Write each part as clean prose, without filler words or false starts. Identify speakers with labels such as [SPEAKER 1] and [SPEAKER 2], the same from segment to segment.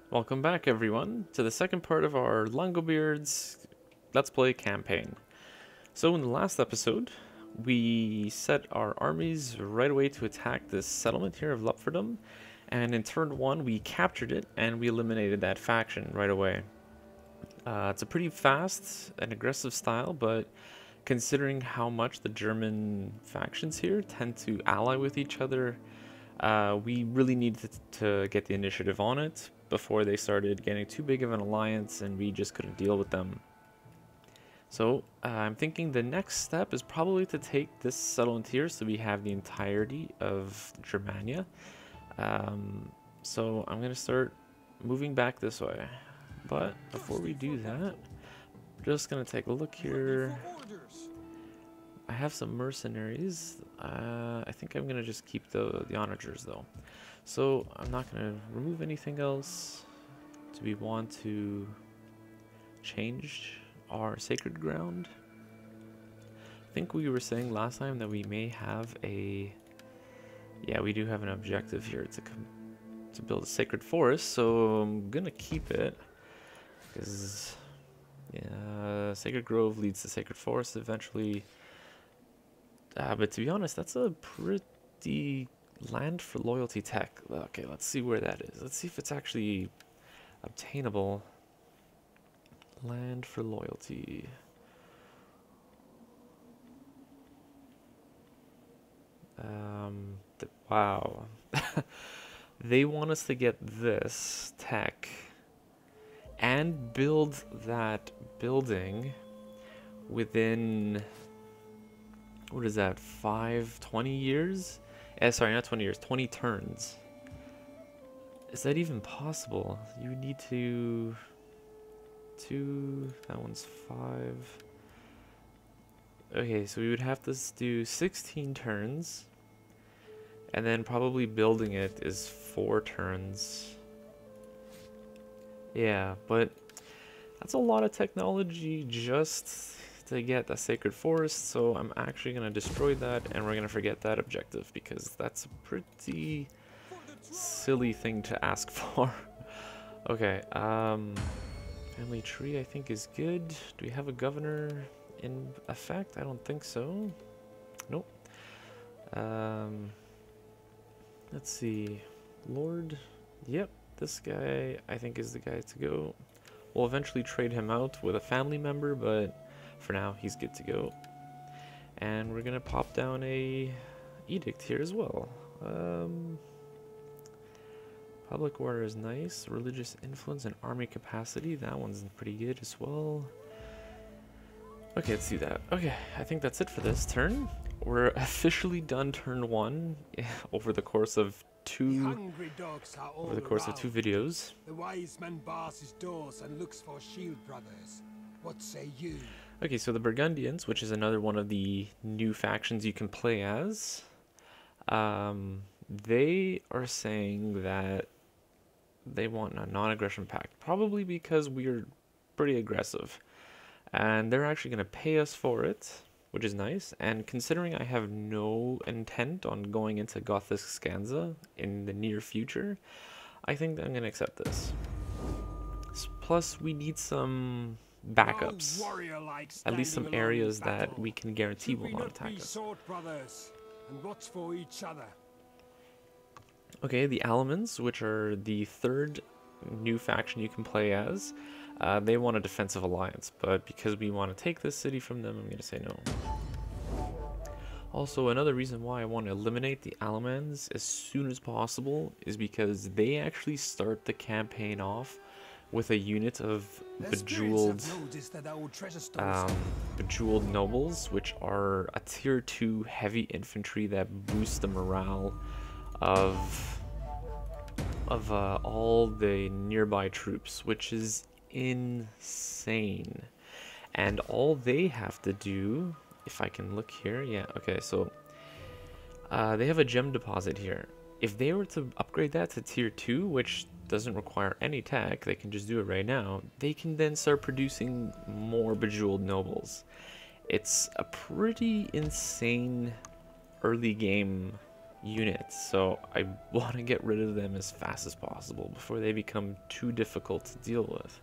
[SPEAKER 1] Welcome back, everyone, to the second part of our Langobards Let's Play campaign. So in the last episode, we set our armies right away to attack this settlement here of Lupfordum, and in turn 1 we captured it and we eliminated that faction right away. It's a pretty fast and aggressive style, but considering how much the German factions here tend to ally with each other, we really needed to get the initiative on it before they started getting too big of an alliance and we just couldn't deal with them. So I'm thinking the next step is probably to take this settlement here so we have the entirety of Germania. So I'm going to start moving back this way. But before we do that, we're just going to take a look here. I have some mercenaries. I think I'm going to just keep the onagers though. So I'm not going to remove anything else. Do we want to change our sacred ground? I think we were saying last time that we may have a... Yeah, we do have an objective here to build a sacred forest, so I'm going to keep it. Because, yeah, Sacred Grove leads to Sacred Forest eventually. But to be honest, that's a pretty land for loyalty tech. Okay, let's see where that is. Let's see if it's actually obtainable. Land for loyalty. Wow. They want us to get this tech and build that building within... What is that? 20 years? Sorry, not 20 years, 20 turns. Is that even possible? You need to... that one's 5. Okay, so we would have to do 16 turns. And then probably building it is 4 turns. Yeah, but that's a lot of technology just to get a sacred forest, so I'm actually going to destroy that and we're going to forget that objective because that's a pretty silly thing to ask for. Okay, family tree I think is good. Do we have a governor in effect? I don't think so. Nope. Let's see. Lord. Yep, this guy I think is the guy to go. We'll eventually trade him out with a family member, but for now, he's good to go. And we're gonna pop down a edict here as well. Public order is nice. Religious influence and army capacity. That one's pretty good as well. Okay, let's do that. Okay, I think that's it for this turn. We're officially done turn 1 over the course of two videos.
[SPEAKER 2] The wise man bars his doors and looks for shield brothers. What say you?
[SPEAKER 1] Okay, so the Burgundians, which is another one of the new factions you can play as, they are saying that they want a non-aggression pact, probably because we're pretty aggressive. And they're actually going to pay us for it, which is nice. And considering I have no intent on going into Gothic Scanza in the near future, I think I'm going to accept this. Plus, we need some backups, at least some areas that we can guarantee will not attack us. Okay, the Alamans, which are the third new faction you can play as, they want a defensive alliance, but because we want to take this city from them, I'm going to say no. Also, another reason why I want to eliminate the Alamans as soon as possible is because they actually start the campaign off with a unit of bejeweled nobles, which are a tier 2 heavy infantry that boosts the morale of all the nearby troops, which is insane. And all they have to do, if I can look here, yeah, okay, so they have a gem deposit here. If they were to upgrade that to tier 2, which doesn't require any tech, they can just do it right now, they can then start producing more bejeweled nobles. It's a pretty insane early game units, so I want to get rid of them as fast as possible before they become too difficult to deal with.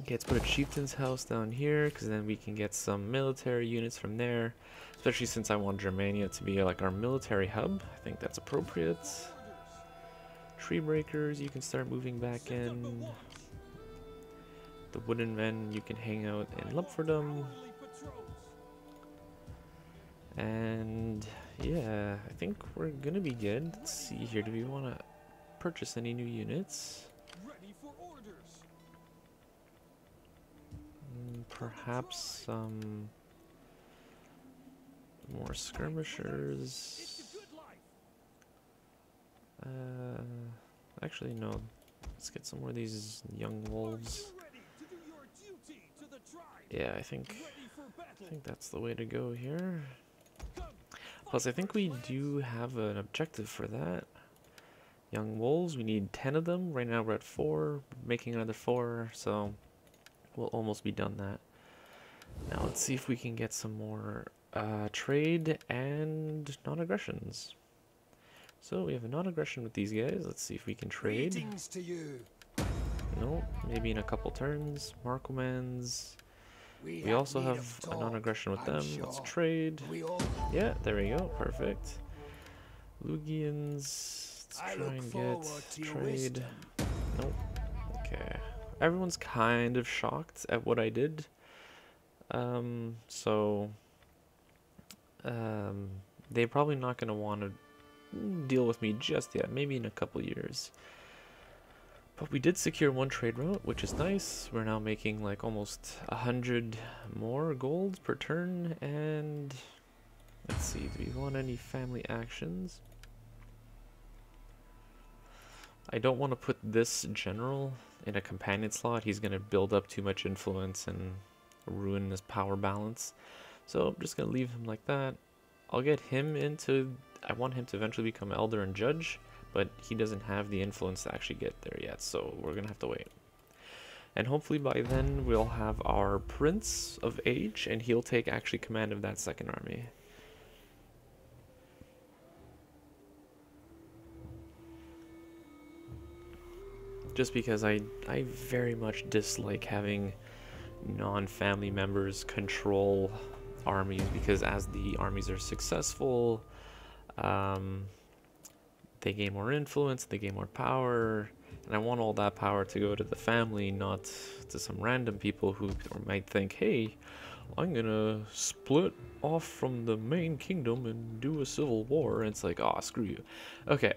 [SPEAKER 1] Okay, let's put a chieftain's house down here, because then we can get some military units from there, especially since I want Germania to be like our military hub. I think that's appropriate. Tree breakers, you can start moving back in. The wooden men, you can hang out in Lupfordum. And yeah, I think we're gonna be good. Let's see here, do we want to purchase any new units? Perhaps some more skirmishers. Actually, no. Let's get some more of these young wolves. Yeah, I think that's the way to go here. Plus, I think we do have an objective for that. Young wolves, we need 10 of them. Right now we're at 4, making another 4, so we'll almost be done that. Now let's see if we can get some more trade and non-aggressions. So we have a non-aggression with these guys. Let's see if we can trade.
[SPEAKER 2] To you.
[SPEAKER 1] No, maybe in a couple turns. Markomans. We also have a non-aggression with them. Let's trade. Yeah, there we go. Perfect. Lugians. Let's try and get trade. Nope. Okay. Everyone's kind of shocked at what I did. They're probably not going to want to deal with me just yet. Maybe in a couple years. But we did secure one trade route, which is nice. We're now making like almost 100 more gold per turn. And let's see, do we want any family actions? I don't want to put this general in a companion slot. He's going to build up too much influence and ruin his power balance. So I'm just going to leave him like that. I'll get him into... I want him to eventually become elder and judge, but he doesn't have the influence to actually get there yet, so we're going to have to wait. And hopefully by then we'll have our Prince of Age, and he'll take actually command of that second army. Just because I very much dislike having non-family members control armies, because as the armies are successful, they gain more influence, they gain more power, and I want all that power to go to the family, not to some random people who might think, hey, I'm gonna split off from the main kingdom and do a civil war, and it's like, oh, screw you. Okay,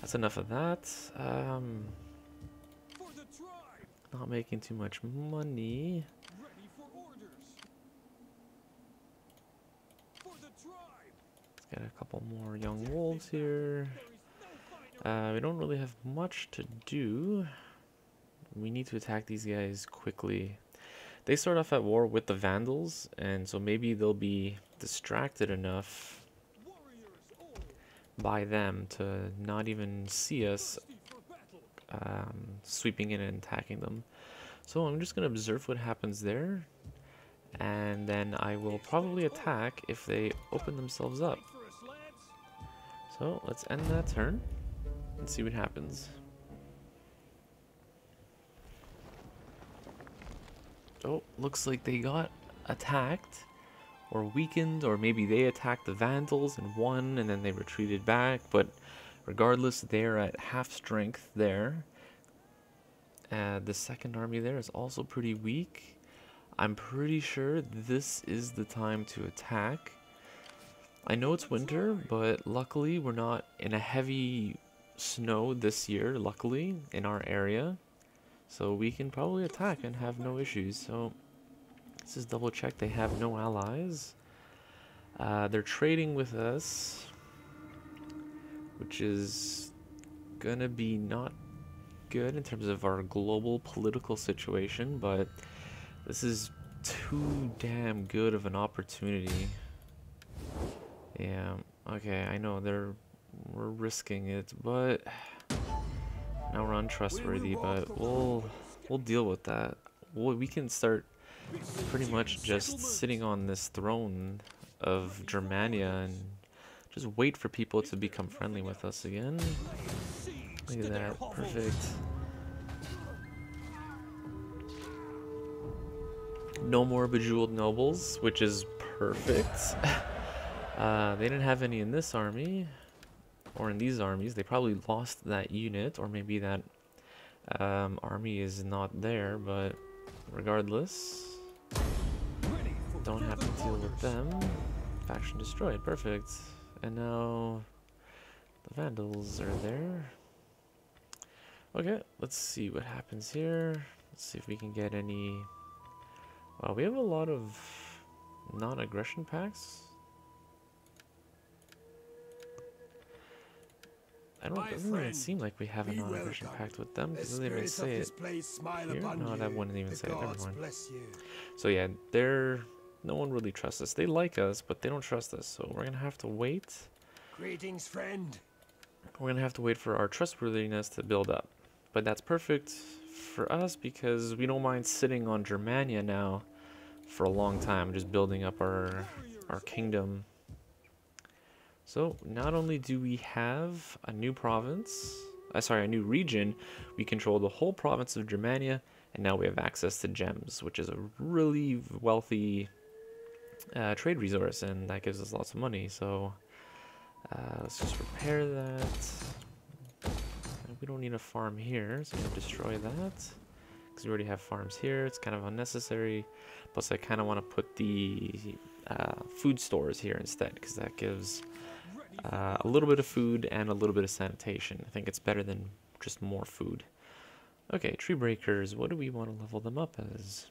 [SPEAKER 1] that's enough of that. Not making too much money. Let's get a couple more young wolves here. We don't really have much to do. We need to attack these guys quickly. They start off at war with the Vandals, and so maybe they'll be distracted enough by them to not even see us sweeping in and attacking them. So I'm just going to observe what happens there, and then I will probably attack if they open themselves up. So let's end that turn and see what happens. Oh, looks like they got attacked or weakened, or maybe they attacked the Vandals and won and then they retreated back, but regardless, they're at half strength there. The second army there is also pretty weak. I'm pretty sure this is the time to attack. I know it's winter, but luckily we're not in a heavy snow this year, luckily, in our area. So we can probably attack and have no issues. So let's just double check they have no allies. They're trading with us, which is gonna be not good in terms of our global political situation, but this is too damn good of an opportunity. Yeah, okay, I know we're risking it, but now we're untrustworthy, but we'll deal with that. We can start pretty much just sitting on this throne of Germania and just wait for people to become friendly with us again. Look at that, perfect. No more bejeweled nobles, which is perfect. They didn't have any in this army, or in these armies. They probably lost that unit, or maybe that army is not there, but regardless, don't have to deal with them. Faction destroyed, perfect. And now the Vandals are there. Okay, let's see what happens here. Let's see if we can get any... Wow, we have a lot of non-aggression pacts. Doesn't even seem like we have a non-aggression pact with them, because they don't even say it here. No, that wouldn't even say it, never mind. So yeah, no one really trusts us. They like us, but they don't trust us, so we're gonna have to wait.
[SPEAKER 2] Greetings, friend.
[SPEAKER 1] We're gonna have to wait for our trustworthiness to build up. But that's perfect for us, because we don't mind sitting on Germania now for a long time, just building up our kingdom. So not only do we have a new province, a new region, we control the whole province of Germania, and now we have access to gems, which is a really wealthy trade resource, and that gives us lots of money. So let's just repair that. We don't need a farm here, so I'm gonna destroy that because we already have farms here. It's kind of unnecessary. Plus, I kind of want to put the food stores here instead, because that gives a little bit of food and a little bit of sanitation. I think it's better than just more food. Okay, tree breakers. What do we want to level them up as?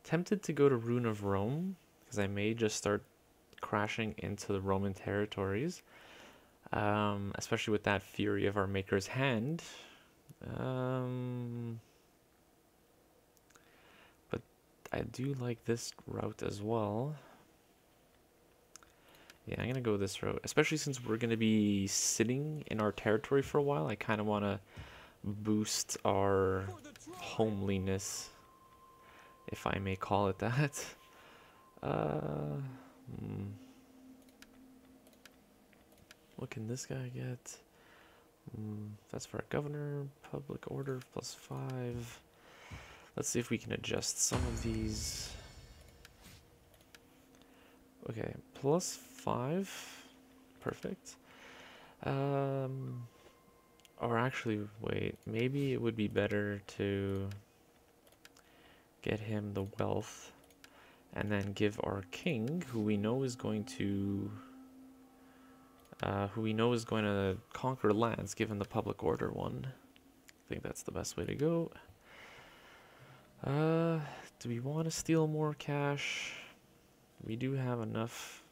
[SPEAKER 1] Tempted to go to Rune of Rome, because I may just start crashing into the Roman territories, especially with that Fury of our Maker's Hand. But I do like this route as well. Yeah, I'm gonna go this route, especially since we're gonna be sitting in our territory for a while. I kind of want to boost our homeliness, if I may call it that. What can this guy get? That's for a governor. Public order +5. Let's see if we can adjust some of these. Okay, +5. Perfect. Or actually, wait, maybe it would be better to get him the wealth and then give our king, who we know is going to conquer lands, given the public order one. I think that's the best way to go. Do we want to steal more cash? We do have enough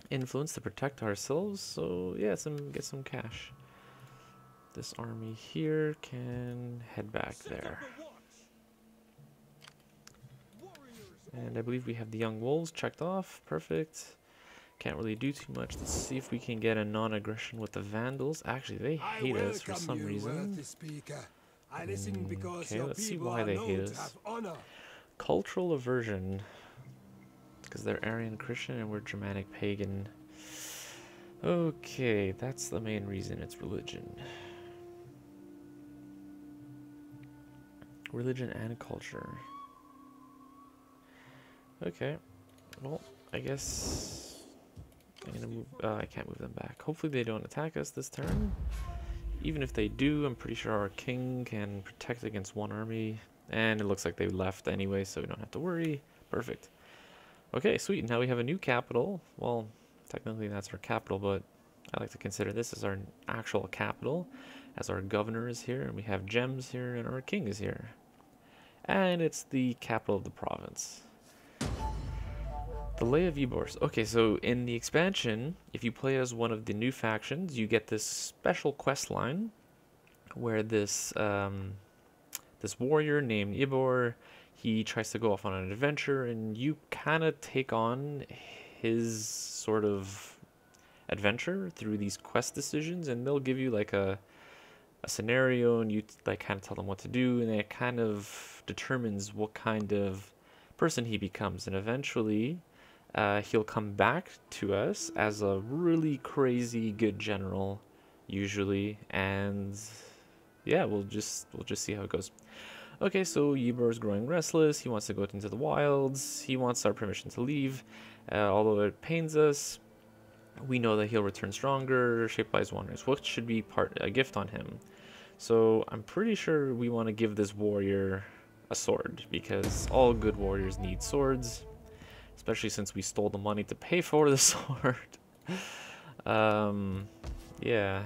[SPEAKER 1] influence to protect ourselves, so yeah, get some cash. This army here can head back there. And I believe we have the young wolves checked off. Perfect. Can't really do too much. Let's see if we can get a non-aggression with the Vandals. Actually, they hate us for some reason. Okay, let's see why they hate us. Cultural aversion. Because they're Aryan Christian and we're Germanic pagan. Okay, that's the main reason. It's religion. Religion and culture. Okay, well, I guess I'm gonna move. I can't move them back. Hopefully they don't attack us this turn. Even if they do, I'm pretty sure our king can protect against one army. And it looks like they left anyway, so we don't have to worry. Perfect. Okay, sweet. Now we have a new capital. Well, technically that's our capital, but I like to consider this as our actual capital, as our governor is here, and we have gems here, and our king is here. And it's the capital of the province. The Lay of Ybors. Okay, so in the expansion, if you play as one of the new factions, you get this special quest line where this this warrior named Ybor, he tries to go off on an adventure, and you kind of take on his sort of adventure through these quest decisions, and they'll give you like a scenario, and you like kind of tell them what to do, and it kind of determines what kind of person he becomes, and eventually he'll come back to us as a really crazy good general, usually, and yeah, we'll just see how it goes. Okay, so Ybor is growing restless. He wants to go out into the wilds. He wants our permission to leave, although it pains us. We know that he'll return stronger, shaped by his wonders. What should be a gift on him? So I'm pretty sure we want to give this warrior a sword, because all good warriors need swords, especially since we stole the money to pay for the sword. Yeah.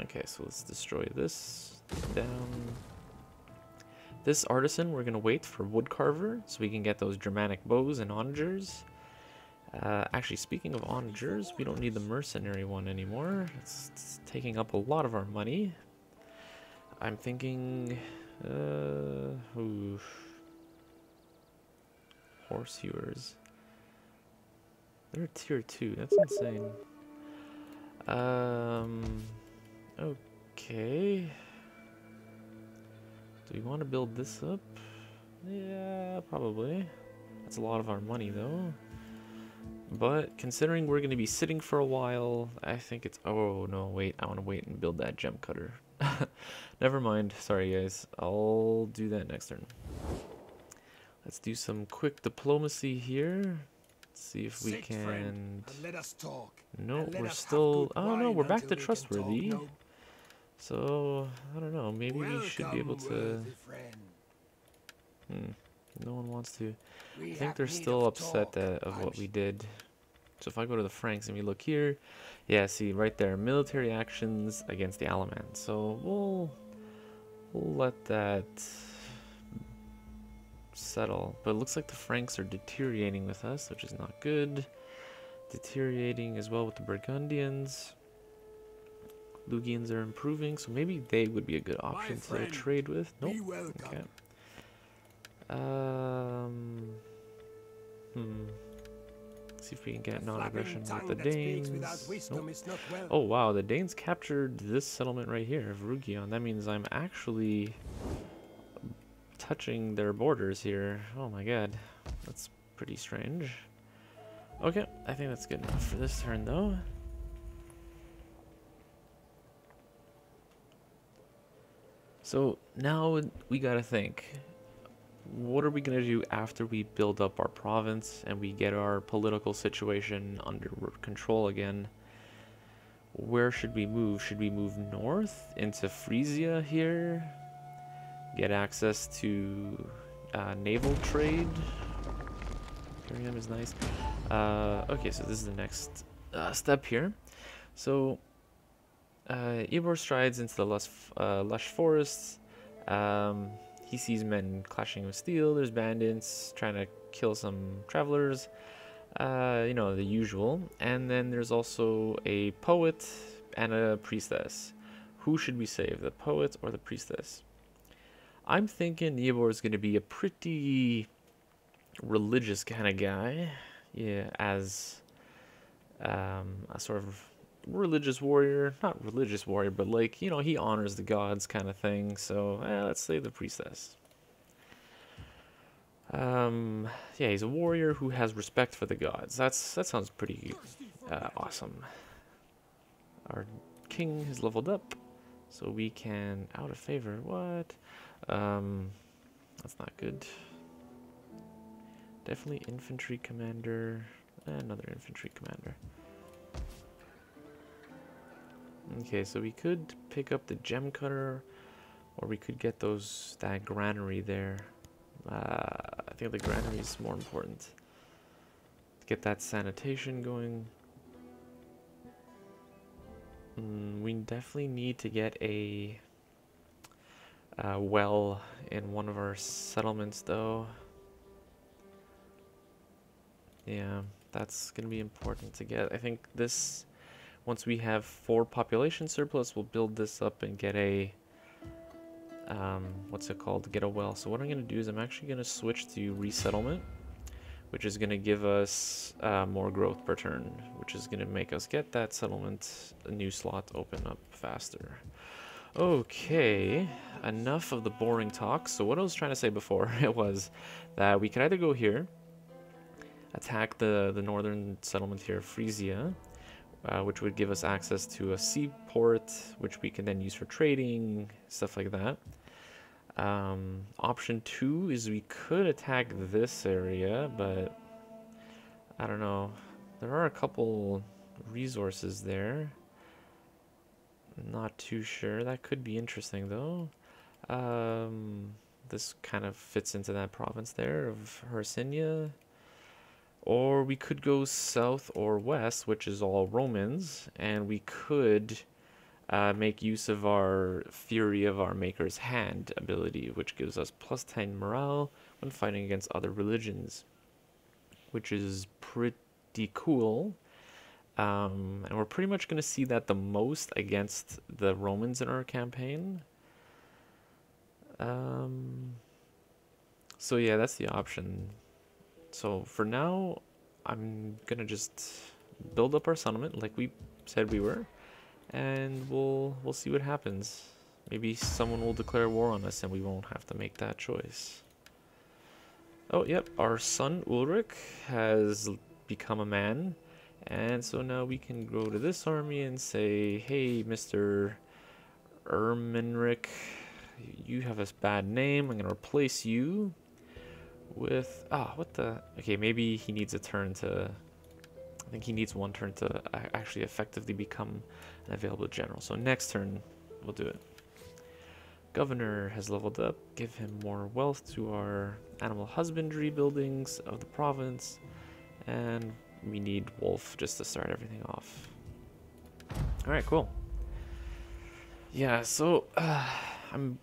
[SPEAKER 1] Okay, so let's destroy this. Down. This artisan, we're gonna wait for woodcarver, so we can get those Germanic bows and onagers. Actually, speaking of onagers, we don't need the mercenary one anymore. It's taking up a lot of our money. I'm thinking, horse hewers. They're tier 2. That's insane. Okay. Do we want to build this up? Yeah, probably. That's a lot of our money, though. But considering we're going to be sitting for a while, I think it's... Oh, no, wait. I want to wait and build that gem cutter. Never mind. Sorry, guys. I'll do that next turn. Let's do some quick diplomacy here. Let's see if we can...
[SPEAKER 2] Let us talk.
[SPEAKER 1] No, we're still... Oh, no, we're back to trustworthy. So, I don't know. Maybe we should be able to... No one wants to. I think they're still upset of what we did. So if I go to the Franks and we look here, yeah, see right there, military actions against the Alamans. So we'll let that settle. But it looks like the Franks are deteriorating with us, which is not good. Deteriorating as well with the Burgundians. Lugians are improving, so maybe they would be a good option to trade with. Nope. Okay. See if we can get non-aggression with the Danes. Nope. Oh wow, the Danes captured this settlement right here of Rugion. That means I'm actually touching their borders here. Oh my god, that's pretty strange. Okay, I think that's good enough for this turn though. So now we gotta think. What are we going to do after we build up our province and we get our political situation under control again? Where should we move? Should we move north into Frisia here? Get access to naval trade? Imperium is nice. Okay, so this is the next step here. So, Ybor strides into the lush forests. He sees men clashing with steel. There's bandits trying to kill some travelers. You know, the usual. And then there's also a poet and a priestess. Who should we save, the poet or the priestess? I'm thinking Ybor is going to be a pretty religious kind of guy. Yeah, as a sort of religious warrior, not religious warrior, but like, you know, he honors the gods kind of thing. So let's say the priestess. Yeah, he's a warrior who has respect for the gods. That sounds pretty awesome. Our king has leveled up, so we can out of favor. What? That's not good. Definitely infantry commander. Another infantry commander. Okay, so we could pick up the gem cutter, or we could get that granary there. I think the granary is more important. Get that sanitation going. We definitely need to get a well in one of our settlements, though. Yeah, that's gonna be important to get. I think this. Once we have 4 population surplus, we'll build this up and get a, what's it called? Get a well. So what I'm going to do is I'm actually going to switch to resettlement, which is going to give us more growth per turn, which is going to make us get that settlement, a new slot open up faster. Okay, enough of the boring talk. So what I was trying to say before, it was that we could either go here, attack the northern settlement here, Frisia, which would give us access to a seaport, which we can then use for trading, stuff like that. Option 2 is we could attack this area, but I don't know. There are a couple resources there. Not too sure. That could be interesting though. This kind of fits into that province there of Hercynia. Or we could go south or west, which is all Romans, and we could make use of our Fury of our Maker's Hand ability, which gives us +10 morale when fighting against other religions, which is pretty cool. And we're pretty much going to see that the most against the Romans in our campaign. So yeah, that's the option. So for now, I'm going to just build up our settlement like we said we were, and we'll see what happens. Maybe someone will declare war on us and we won't have to make that choice. Oh, yep, our son Ulrich has become a man. And so now we can go to this army and say, hey, Mr. Ermenric, you have a bad name. I'm going to replace you with... what the... Okay, maybe he needs a turn to... I think he needs one turn to actually effectively become an available general. So next turn, we'll do it. Governor has leveled up. Give him more wealth to our animal husbandry buildings of the province. And... we need Wolf just to start everything off. Alright, cool. Yeah, so I'm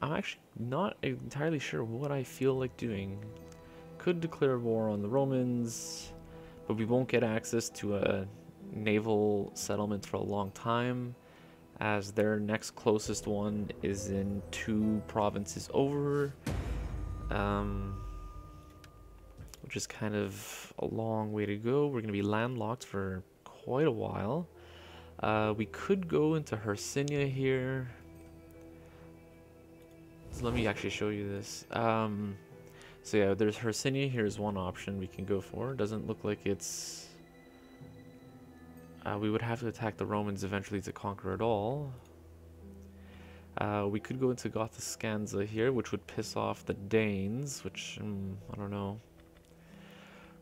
[SPEAKER 1] actually not entirely sure what I feel like doing. Could declare war on the Romans, but we won't get access to a naval settlement for a long time, as their next closest one is in 2 provinces over. Which is kind of a long way to go. We're going to be landlocked for quite a while. We could go into Hercynia here. So let me actually show you this. So yeah, there's Hercynia. Here's one option we can go for. Doesn't look like it's... we would have to attack the Romans eventually to conquer it all. We could go into Gothiscanza here, which would piss off the Danes, which, I don't know.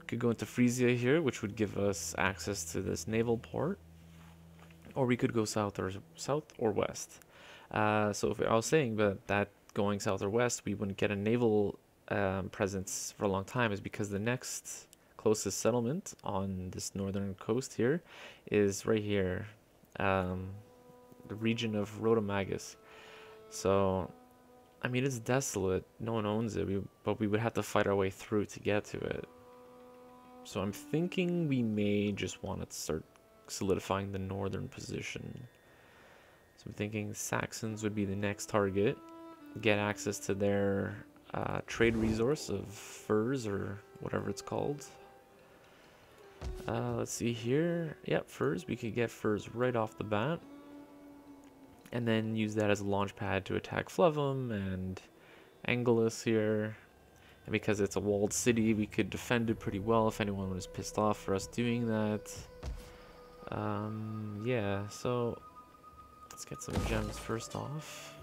[SPEAKER 1] Could go into Frisia here, which would give us access to this naval port, or we could go south or west. So if I was saying that going south or west, we wouldn't get a naval presence for a long time, is because the next closest settlement on this northern coast here is right here, the region of Rhodomagus. So, I mean, it's desolate. No one owns it, but we would have to fight our way through to get to it. So I'm thinking we may just want to start solidifying the northern position. So I'm thinking Saxons would be the next target. Get access to their trade resource of furs, or whatever it's called. Let's see here. Yep, furs. We could get furs right off the bat. And then use that as a launch pad to attack Flevum and Angelus here. And because it's a walled city, we could defend it pretty well if anyone was pissed off for us doing that. Yeah, so let's get some gems first off.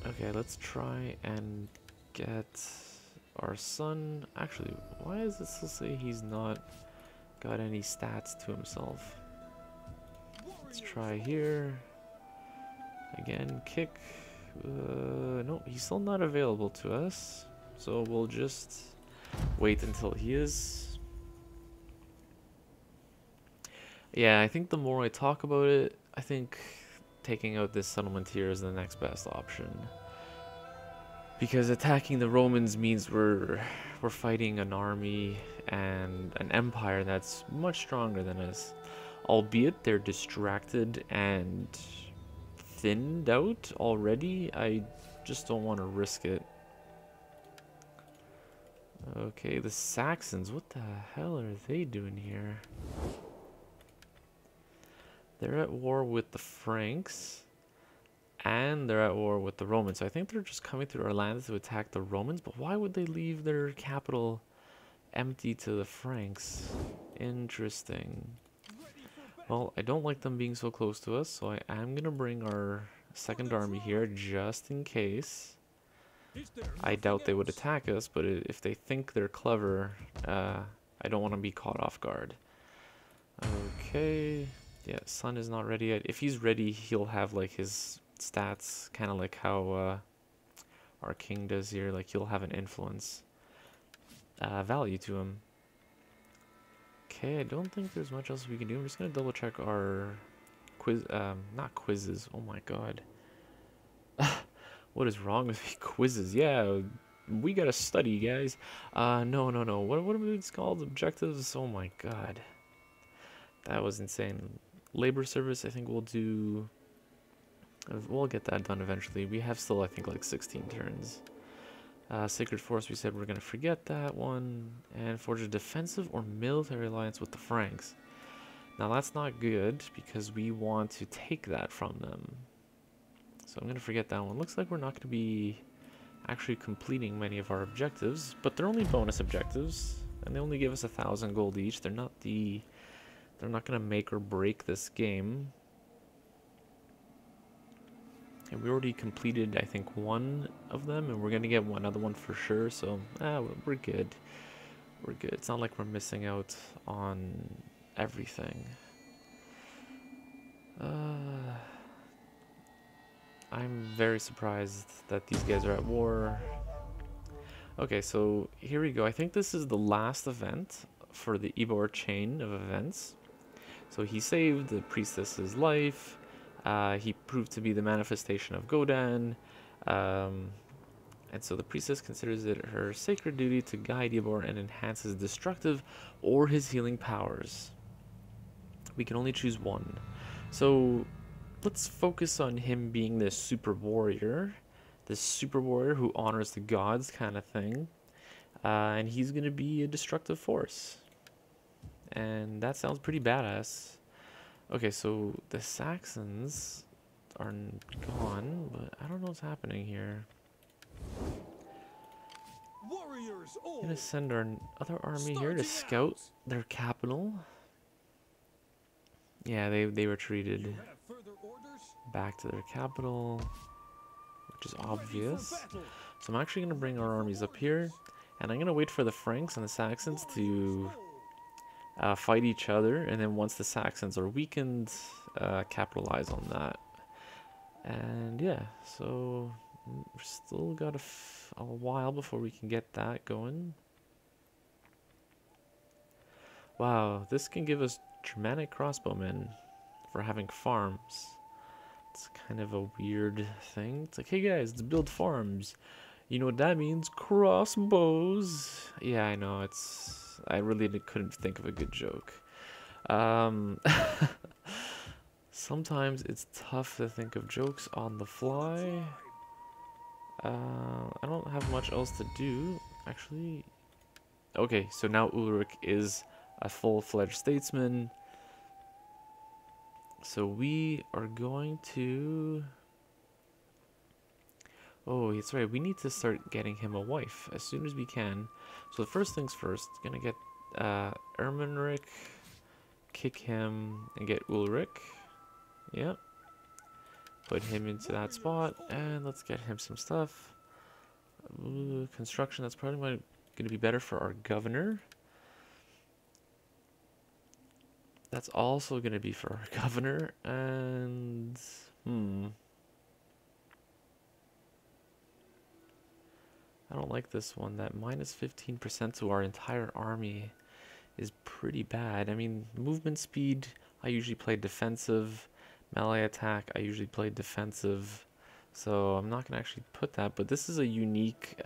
[SPEAKER 1] Okay, let's try and get our son. Actually, why does this still say he's not got any stats to himself? Let's try here. Again, kick. No, he's still not available to us, so we'll just wait until he is. Yeah, I think the more I talk about it, I think taking out this settlement here is the next best option, because attacking the Romans means we're fighting an army and an empire that's much stronger than us, albeit they're distracted and thinned out already. I just don't want to risk it. Okay, the Saxons, what the hell are they doing here? They're at war with the Franks, And they're at war with the Romans. So I think they're just coming through our lands to attack the Romans. But why would they leave their capital empty to the Franks? Interesting. Well, I don't like them being so close to us, so I am going to bring our second army here just in case. I doubt they would attack us, but if they think they're clever, I don't want to be caught off guard. Okay. Yeah, Sun is not ready yet. If he's ready, he'll have like his stats, kind of like how our king does here. Like he'll have an influence value to him. Okay, I don't think there's much else we can do. I'm just gonna double check our quiz, not quizzes. Oh my god. What is wrong with me? Quizzes? Yeah, we gotta study, guys. No. What are these called? Objectives? Oh my god. That was insane. Labor service, I think we'll do... We'll get that done eventually. We have still, I think, like 16 turns. Sacred Force, we said we're going to forget that one. And forge a defensive or military alliance with the Franks. Now, that's not good, because we want to take that from them. So I'm going to forget that one. Looks like we're not going to be actually completing many of our objectives. But they're only bonus objectives. And they only give us 1,000 gold each. They're not the... They're not going to make or break this game. And we already completed, I think, one of them, and we're going to get one other one for sure, so we're good. We're good. It's not like we're missing out on everything. I'm very surprised that these guys are at war. Okay, so here we go. I think this is the last event for the Ibor chain of events. So he saved the priestess's life. He proved to be the manifestation of Godan. And so the priestess considers it her sacred duty to guide Ybor and enhance his destructive or his healing powers. We can only choose one. So let's focus on him being this super warrior who honors the gods kind of thing. And he's going to be a destructive force. And that sounds pretty badass. Okay, so the Saxons are gone, but I don't know what's happening here. I'm gonna send our other army here to scout their capital. Yeah, they retreated back to their capital, which is obvious. So I'm actually gonna bring our armies up here, and I'm gonna wait for the Franks and the Saxons to fight each other, and then once the Saxons are weakened, capitalize on that. And yeah, so we've still got a while before we can get that going. Wow, this can give us Germanic crossbowmen for having farms. It's kind of a weird thing. It's like, hey guys, let's build farms. You know what that means? Crossbows. Yeah, I know, I really couldn't think of a good joke. Sometimes it's tough to think of jokes on the fly. I don't have much else to do, actually. Okay, so now Ulrich is a full-fledged statesman. So we are going to... Oh, it's right. We need to start getting him a wife as soon as we can. So the first things first, gonna get Ermenric, kick him, and get Ulrich. Yep. Put him into that spot, and let's get him some stuff. Construction, that's probably going to be better for our governor. That's also going to be for our governor, and... I don't like this one. That minus 15% to our entire army is pretty bad. I mean, movement speed, I usually play defensive. Melee attack, I usually play defensive. So I'm not going to actually put that. But this is a unique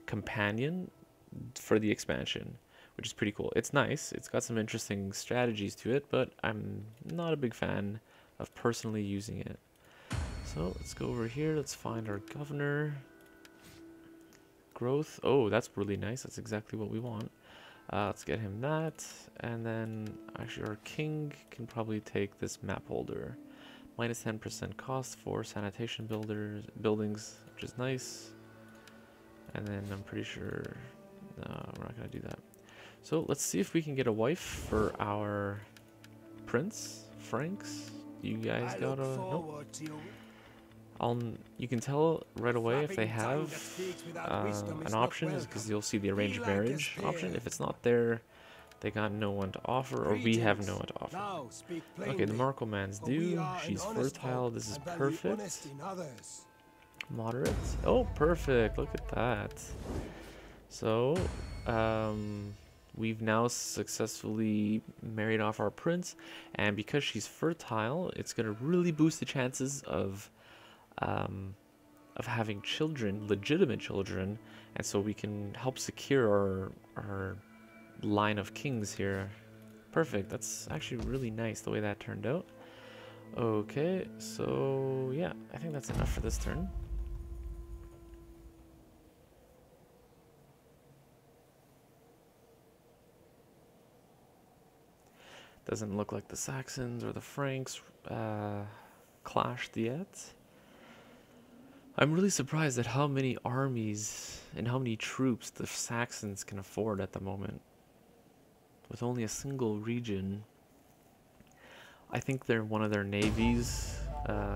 [SPEAKER 1] companion for the expansion, which is pretty cool. It's nice. It's got some interesting strategies to it, but I'm not a big fan of personally using it. So let's go over here. Let's find our governor. Growth. Oh, that's really nice. That's exactly what we want. Let's get him that. And then actually our king can probably take this map holder. Minus 10% cost for sanitation buildings, which is nice. And then I'm pretty sure, no, we're not gonna do that. So let's see if we can get a wife for our prince, Franks. You guys got a, nope. You can tell right away if they have an option, is because you'll see the arranged marriage option. If it's not there, they got no one to offer, or we have no one to offer. Okay, the Marklemans do. She's fertile. This is perfect. Moderate. Oh, perfect. Look at that. So, we've now successfully married off our prince, and because she's fertile, it's going to really boost the chances of having children, legitimate children, and so we can help secure our line of kings here. Perfect. That's actually really nice the way that turned out. Okay, so yeah, I think that's enough for this turn. Doesn't look like the Saxons or the Franks clashed yet. I'm really surprised at how many armies and how many troops the Saxons can afford at the moment. With only a single region. I think they're one of their navies.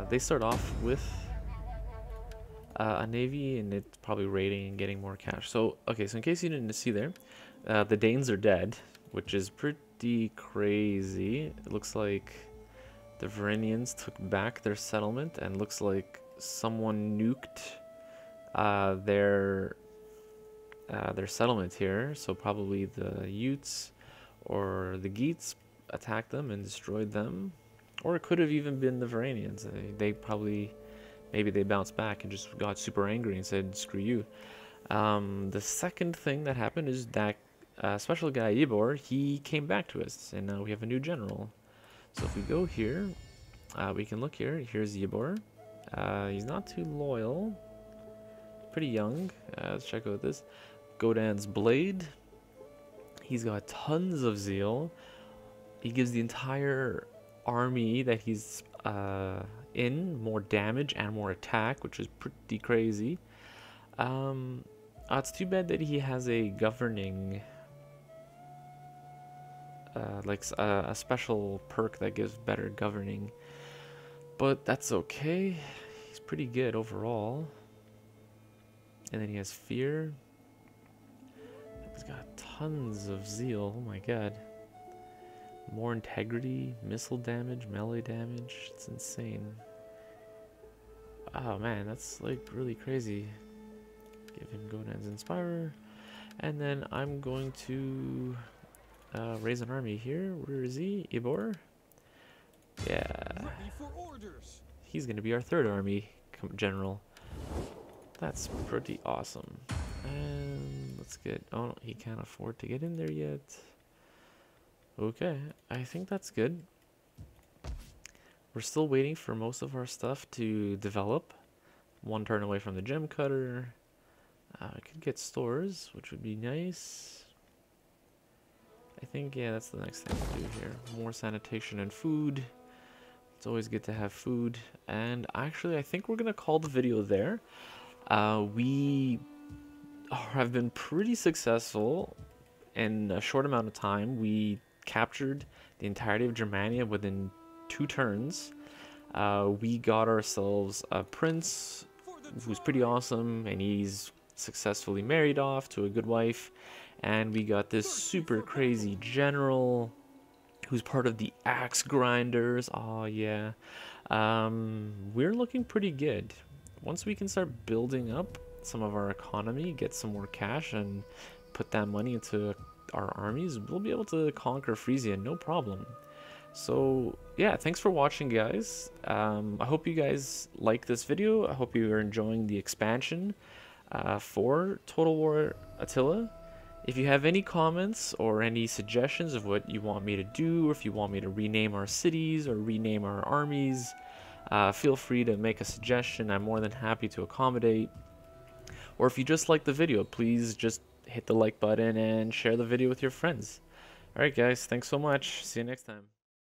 [SPEAKER 1] They start off with a navy, and it's probably raiding and getting more cash. So, okay, so in case you didn't see there, the Danes are dead, which is pretty crazy. It looks like the Varangians took back their settlement, and looks like someone nuked their settlement here. So probably the Utes or the Geats attacked them and destroyed them, or it could have even been the Varangians. They probably, maybe they bounced back and just got super angry and said, screw you. The second thing that happened is that special guy Ybor, he came back to us, and now we have a new general. So if we go here, we can look here. Here's Ybor. He's not too loyal, pretty young. Let's check out this Godan's blade. He's got tons of zeal. He gives the entire army that he's in more damage and more attack, which is pretty crazy. It's too bad that he has a governing, a special perk that gives better governing, but that's okay. He's pretty good overall. And then he has fear. He's got tons of zeal. Oh my god. More integrity, missile damage, melee damage. It's insane. Oh man, that's like really crazy. Give him Godan's Inspirer. And then I'm going to raise an army here. Where is he? Ybor? Yeah. He's going to be our third army general. That's pretty awesome. And let's get... Oh, he can't afford to get in there yet. Okay, I think that's good. We're still waiting for most of our stuff to develop. One turn away from the gem cutter. I could get stores, which would be nice. I think, yeah, that's the next thing to do here. More sanitation and food. It's always good to have food. And actually, I think we're going to call the video there. We have been pretty successful in a short amount of time. We captured the entirety of Germania within 2 turns. We got ourselves a prince who's pretty awesome, and he's successfully married off to a good wife. And we got this super crazy general who's part of the axe grinders. Oh yeah. We're looking pretty good. Once we can start building up some of our economy, get some more cash, and put that money into our armies, we'll be able to conquer Frisia, no problem. So yeah, thanks for watching, guys. I hope you guys like this video. I hope you are enjoying the expansion for Total War Attila. If you have any comments or any suggestions of what you want me to do, or if you want me to rename our cities or rename our armies, feel free to make a suggestion. I'm more than happy to accommodate. Or if you just like the video, please just hit the like button and share the video with your friends. Alright guys, thanks so much. See you next time.